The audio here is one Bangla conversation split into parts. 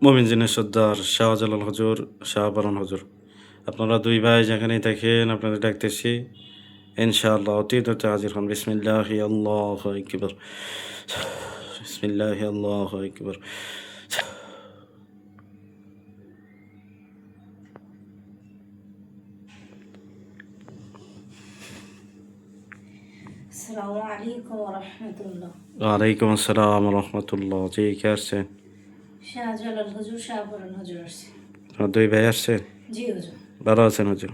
মমিনজিনের সর্দার শাহজালাল হুজুর, শাহবারন হুজুর। আপনারা দুই ভাই যেখানেই থাকেন আপনাদের ডাকতেছি। ইনশাআল্লাহ অতি দ্রুত হাজির হন। বিসমিল্লাহি আল্লাহু আকবার। বিসমিল্লাহি আল্লাহু আকবার। আসসালামু আলাইকুম রহমতুল্লাহ। ওয়ালাইকুম আসসালাম রহমতুল্লাহ। জি, কে আসছেন? শাহজালাল হুজুর, শাহপুরান হুজুর আসছে। আপনার দুই ভাই আসছেন? জি হুজুর। ভালো আছেন হুজুর?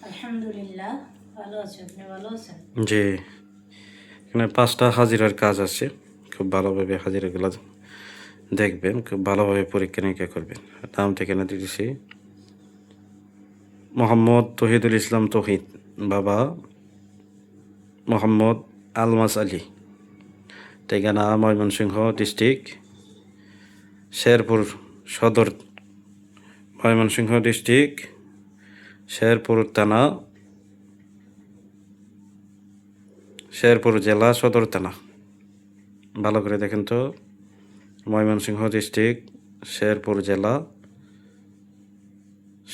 আলহামদুলিল্লাহ, ভালো আছে। আপনি ভালো আছেন? জি, এখানে 5টা হাজিরার কাজ আছে। খুব ভালোভাবে হাজিরাগুলো দেখবেন, খুব ভালোভাবে পরীক্ষা নিরীক্ষা করবেন। নাম ঠিকানা দিতেছি। মোহাম্মদ তহিদুল ইসলাম তহিদ, বাবা মোহাম্মদ আলমাস আলী, ঠিকানা ময়মনসিংহ ডিস্ট্রিক্ট শেরপুর সদর, ময়মনসিংহ ডিস্ট্রিক্ট শেরপুর থানা, শেরপুর জেলা সদর থানা। ভালো করে দেখেন তো, ময়মনসিংহ ডিস্ট্রিক্ট শেরপুর জেলা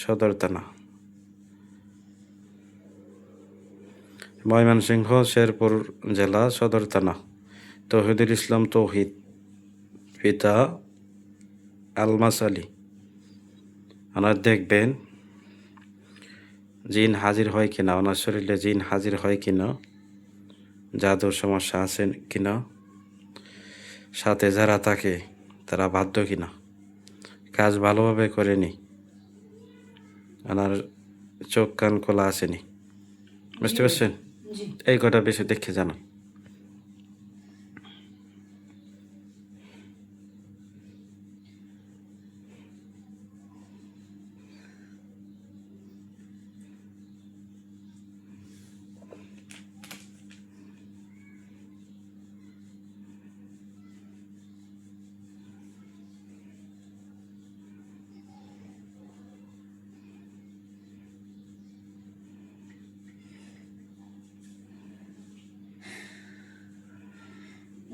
সদর থানা, ময়মনসিংহ শেরপুর জেলা সদর থানা। তহিদুল ইসলাম তৌহিদ, পিতা আলমাস আলী। ওনার দেখবেন জিন হাজির হয় কিনা, ওনার শরীরে জিন হাজির হয় কিনা, জাদুর সমস্যা আছে কিনা, সাথে যারা থাকে তারা বাধ্য কিনা, কাজ ভালোভাবে করেনি, ওনার চোখ কান খোলা আসেনি। বুঝতে পারছেন? জি। এই কটা বেশি দেখে জানান।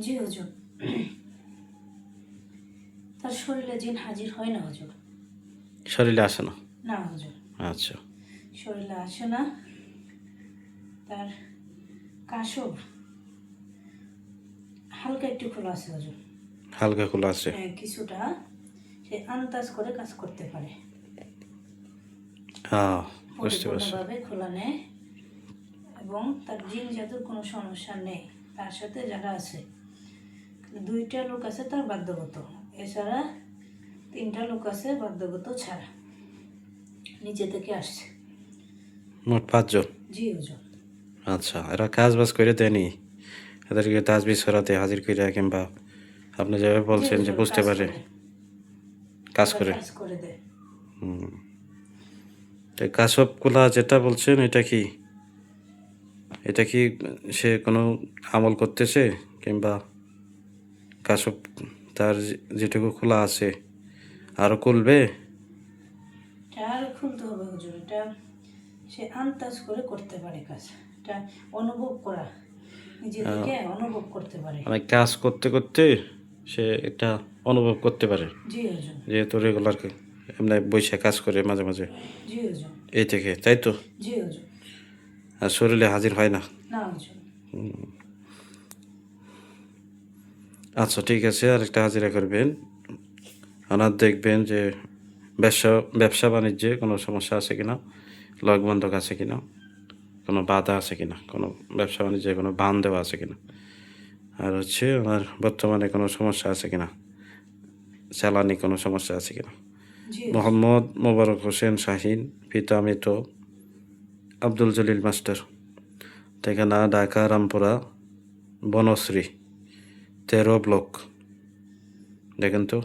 জি হুজুর। তার শরীরে জিন হাজির হয় না হুজুর। শরীরে আসে না? না হুজুর, আচ্ছা। শরীরে আসে না। তার কাশব হালকা একটু খোলা আছে হুজুর। হালকা খোলা আছে? হ্যাঁ, কিছুটা। সে আন্দাজ করে কাজ করতে পারে, হ্যাঁ, বুঝতে পারছি। পরিপূর্ণভাবে খোলা নেই। এবং তার জিন জাদুর কোনো সমস্যা নেই। তার সাথে যারা আছে, 2টা লোক আছে তার বাধ্যগত, এছাড়া 3টা লোক আছে বাধ্যগত ছাড়া, নিচে থেকে আসছে। মোট 5 জন? জি হুজুর। আচ্ছা, এরা কাজ বাজ করে দেয়নি? এদেরকে তাজবিজ করাতে হাজির করে, কিংবা আপনি যেভাবে জি বলছেন যে হুজুর, বুঝতে কাজ পারে, করে। কাজ ওরা করে? কাজ করে দেয়। তো কাশবগুলা যেটা বলছেন এটা কি, এটা কি সে কোনো আমল করতেছে, কিংবা কাশব তার যেটুকু খোলা আছে আরো খুলবে? এটা আর খুলতে হবে হুজুর। এটা সে আন্দাজ করে করতে পারে কাজ। এটা অনুভব করা, নিজে থেকে অনুভব করতে পারে। মানে কাজ করতে করতে সে এটা অনুভব করতে পারে, জি হুজুর। যেহেতু রেগুলার এমনি বৈশা কাজ করে মাঝে মাঝে, জি হুজুর। এই থেকে, তাই তো? জি হুজুর। আর শরীরে হাজির হয় না? না হুজুর। আচ্ছা, ঠিক আছে, আরেকটা হাজিরা করবেন। ওনার দেখবেন যে ব্যবসা ব্যবসা বাণিজ্যে কোনো সমস্যা আছে কিনা, লগবন্ধক আছে কিনা, কোনো বাধা আছে কিনা, কোনো ব্যবসা বাণিজ্যে কোনো বান দেওয়া আছে কিনা, আর হচ্ছে ওনার বর্তমানে কোনো সমস্যা আছে কিনা, চালানি কোনো সমস্যা আছে কিনা। জি হুজুর। মোহাম্মদ মোবারক হোসেন শাহিন, পিতা মৃত আব্দুল জলিল মাস্টার, ঠিকানা ঢাকা রামপুরা বনশ্রী 13 ব্লক। দেখেন তো।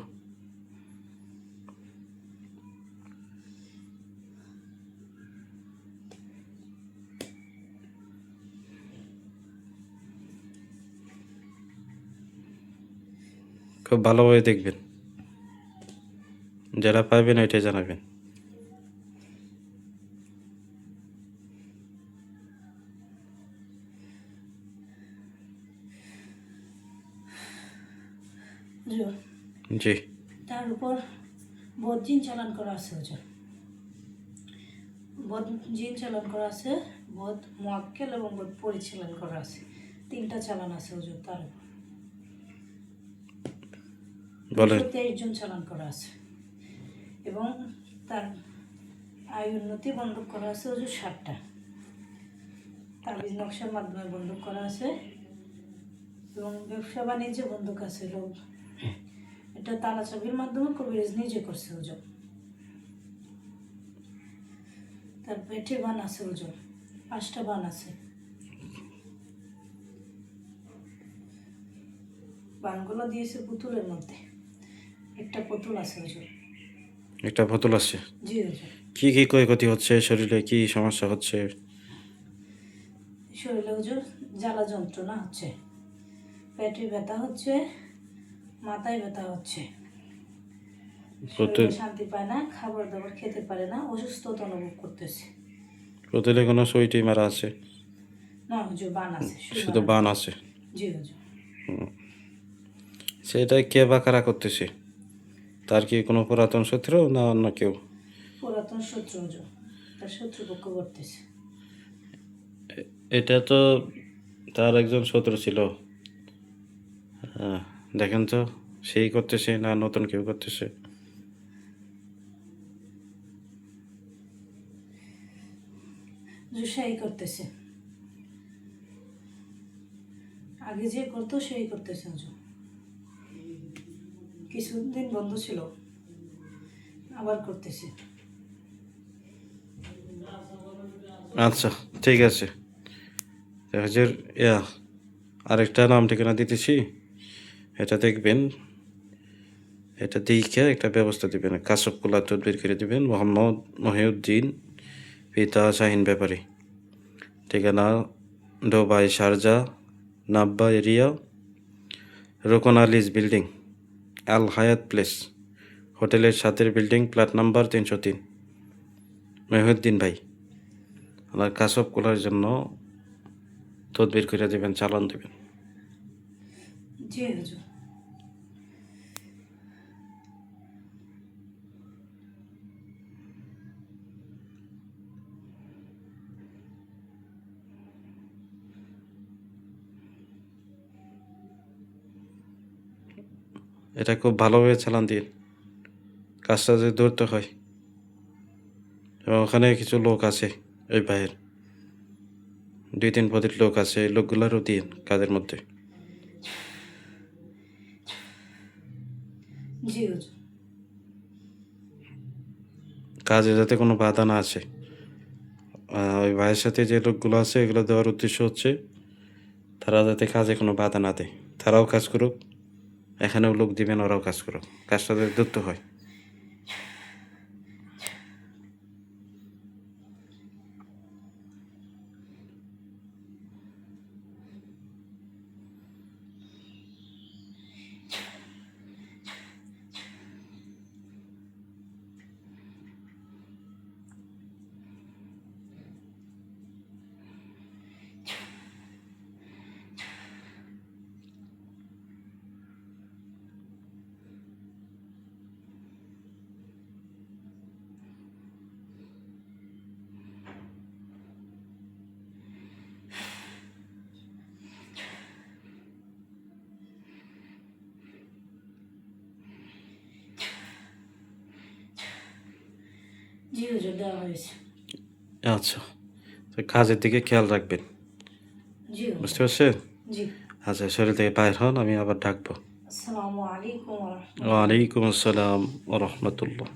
খুব ভালোভাবে দেখবেন, যারা পাবেন ওইটাই জানাবেন। হুজুর, জি। তার উপর বদ জিন চালান করা আছে হুজুর, বদ জিন চালান করা আছে, বদ মুয়াক্কেল এবং বদ পরিচালন করা আছে, 3টা চালান আছে হুজুর। তার বলেন। 23 জন চালান করা আছে এবং তার আয় উন্নতি বন্ধক করা আছে হুজুর 60টা। তাবিজ নকশার মাধ্যমে বন্ধক করা আছে এবং ব্যবসা বাণিজ্যে বন্ধক আছে লোক। এটা তালা চাবির মাধ্যমে কবিরাজ নিজে করছে হুজুর। তার পেটে বান আছে হুজুর, 5টা বান আছে। বানগুলো দিয়েছে পুতুলের মধ্যে, একটা পুতুল আছে হুজুর। একটা বোতল আছে। জি হুজুর। কি কি ক্ষয়ক্ষতি হচ্ছে, শরীরে কি সমস্যা হচ্ছে? শরীরে হুজুর জ্বালা যন্ত্রণা হচ্ছে, পেটে ব্যথা হচ্ছে, মাথায় ব্যথা হচ্ছে, শরীরে শান্তি পায় না, খাবার দাবার খেতে পারে না, অসুস্থতা অনুভব করতেছে। বোতলে কোনো সুইটি মারা আছে? না হুজুর, বান আছে, শুধু বান আছে। জি হুজুর। সেটা কে বা কারা করতেছে? তার কি কোনো পুরাতন শত্রু না অন্য কেউ? পুরাতন শত্রু হুজুর, তার শত্রুপক্ষ করতেছে। এটা তো তার একজন শত্রু ছিল। হ্যাঁ, দেখেন তো সেই করতেছে না নতুন কেউ করতেছে? হুজুর সেই করতেছে, আগে যে করতো সেই করতেছে হুজুর। কিছুদিন বন্ধ ছিল, আবার করতেছে। আচ্ছা, ঠিক আছে। হুজুর, ইয়া আরেকটা নাম ঠিকানা দিতেছি, এটা দেখবেন, এটা দেখে একটা ব্যবস্থা দিবেন। কাশব কোলা তদবির করে দিবেন। মোহাম্মদ মহিউদ্দিন, পিতা শাহিন ব্যাপারী, ঠিকানা দুবাই শারজা নাব্বা এরিয়া, রোকন আলিজ বিল্ডিং, আল হায়াত প্লেস, হোটেলের সাথের বিল্ডিং, ফ্ল্যাট নাম্বার 303। মহিউদ্দিন ভাই, আমার কাশব কোলার জন্য তদবির করে দেবেন, চালান দেবেন। জি হুজুর। এটা খুব ভালোভাবে চালান দিন, কাজটা যদি ধরতে হয়। এবং ওখানে কিছু লোক আছে, ওই ভাইয়ের 2-3 পদের লোক আছে, এই লোকগুলারও দিন কাজের মধ্যে। জি হুজুর। কাজে যাতে কোনো বাধা না আসে। ওই ভাইয়ের সাথে যে লোকগুলো আছে এগুলো দেওয়ার উদ্দেশ্য হচ্ছে তারা যাতে কাজে কোনো বাধা না দেয়, তারাও কাজ করুক, এখানেও লোক দিবেন, ওরাও কাজ করুক, কাজটা যাতে দ্রুত হয়। জি হুজুর, দেওয়া হয়েছে। আচ্ছা, তো কাজের দিকে খেয়াল রাখবেন, জি হুজুর। বুঝতে পারছেন? জি। আচ্ছা, শরীর থেকে বাইর হন, আমি আবার ডাকবো। আসসালামু আলাইকুম ওয়া রাহমাতুল্লাহ। ওয়ালাইকুম আসসালাম ওয়া রাহমাতুল্লাহ।